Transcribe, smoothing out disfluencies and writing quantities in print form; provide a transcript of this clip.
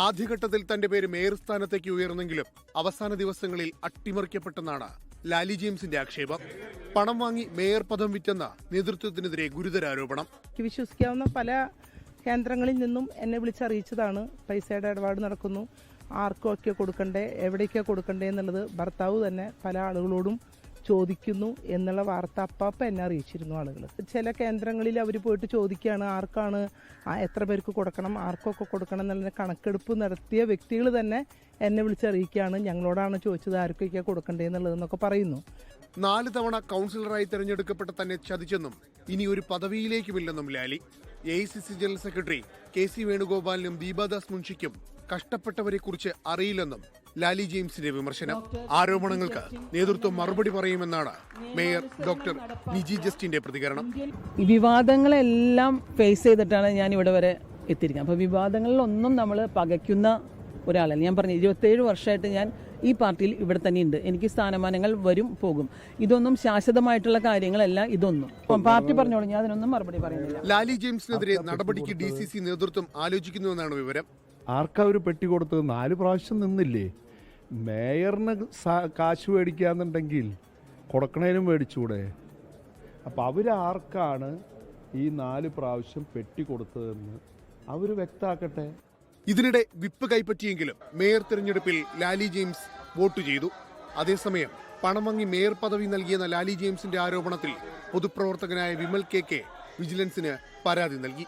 ആദ്യഘട്ടത്തിൽ തന്റെ പേര് മേയർ സ്ഥാനത്തേക്ക് ഉയർന്നെങ്കിലും അവസാന ദിവസങ്ങളിൽ അട്ടിമറിക്കപ്പെട്ടെന്നാണ് ലാലി ജെയിംസിന്റെ ആക്ഷേപം. പണം വാങ്ങി മേയർ പദം വിറ്റെന്ന നേതൃത്വത്തിനെതിരെ ഗുരുതര ആരോപണം. വിശ്വസിക്കാവുന്ന പല കേന്ദ്രങ്ങളിൽ നിന്നും എന്നെ വിളിച്ചറിയിച്ചതാണ് പൈസയുടെ ഇടപാട് നടക്കുന്നു, ആർക്കൊക്കെ കൊടുക്കണ്ടേ, എവിടേക്കാണ് കൊടുക്കണ്ടേ എന്നുള്ളത് ഭർത്താവ് തന്നെ പല ആളുകളോടും ചോദിക്കുന്നു എന്നുള്ള വാർത്ത അപ്പം എന്നെ അറിയിച്ചിരുന്നു ആളുകൾ. ചില കേന്ദ്രങ്ങളിൽ അവർ പോയിട്ട് ചോദിക്കുകയാണ് ആർക്കാണ്, എത്ര പേർക്ക് കൊടുക്കണം, ആർക്കൊക്കെ കൊടുക്കണം എന്നുള്ള കണക്കെടുപ്പ് നടത്തിയ വ്യക്തികൾ തന്നെ എന്നെ വിളിച്ചറിയിക്കുകയാണ്, ഞങ്ങളോടാണ് ചോദിച്ചത് ആർക്കൊക്കെയാണ് കൊടുക്കണ്ടേ എന്നുള്ളതെന്നൊക്കെ പറയുന്നു. 4 തവണ കൗൺസിലറായി തെരഞ്ഞെടുക്കപ്പെട്ട തന്നെ ചതിച്ചെന്നും ഇനി ഒരു പദവിയിലേക്കുമില്ലെന്നും Lali. AICC general secretary KC വേണുഗോപാലിനും Deepa Das മുൻഷിക്കും കഷ്ടപ്പെട്ടവരെ കുറിച്ച് അറിയില്ലെന്നും ലാലി ജെയിംസിന്റെ വിമർശനം. ആരോപണങ്ങൾക്ക് നേതൃത്വം മറുപടി പറയുമെന്നാണ് മേയർ ഡോക്ടർ നിജി ജസ്റ്റിന്റെ പ്രതികരണം. ഈ വിവാദങ്ങളെല്ലാം ഫേസ് ചെയ്തിട്ടാണ് ഞാൻ ഇവിടെ വരെ എത്തിയിരിക്കുന്നത്. അപ്പോൾ വിവാദങ്ങളിലൊന്നും നമ്മൾ പകയ്ക്കുന്ന ഒരാളല്ല. ഞാൻ പറഞ്ഞു 27 വർഷമായിട്ട് ഞാൻ ഈ പാർട്ടിയിൽ ഇവിടെ തന്നെ ഉണ്ട്. എനിക്ക് സ്ഥാനമാനങ്ങൾ വരും പോകും. ഇതൊന്നും ശാശ്വതമായിട്ടുള്ള കാര്യങ്ങളല്ല. ഇതൊന്നും പാർട്ടി പറഞ്ഞോളൂ, ഞാൻ അതിനൊന്നും മറുപടി പറയുന്നില്ല. ലാലി ജെയിംസിനെതിരെ നടപടിക്ക് DCC നേതൃത്വം ആലോചിക്കുന്നുവെന്നാണ് വിവരം. ആർക്കാ ഒരു പെട്ടി കൊടുത്തത്? 4 പ്രാവശ്യം നിന്നില്ലേ? മേയറിന് കാശ് മേടിക്കാന്നുണ്ടെങ്കിൽ കൊടുക്കണേനും മേടിച്ചൂടെ? അപ്പം അവരാർക്കാണ് ഈ 4 പ്രാവശ്യം പെട്ടി കൊടുത്തതെന്ന് അവർ വ്യക്തമാക്കട്ടെ. ഇതിനിടെ വിപ്പ് കൈപ്പറ്റിയെങ്കിലും മേയർ തെരഞ്ഞെടുപ്പിൽ ലാലി ജെയിംസ് വോട്ട് ചെയ്തു. അതേസമയം പണം വാങ്ങി മേയർ പദവി നൽകിയെന്ന ലാലി ജെയിംസിന്റെ ആരോപണത്തിൽ പൊതുപ്രവർത്തകനായ വിമൽ KK വിജിലൻസിന് പരാതി നൽകി.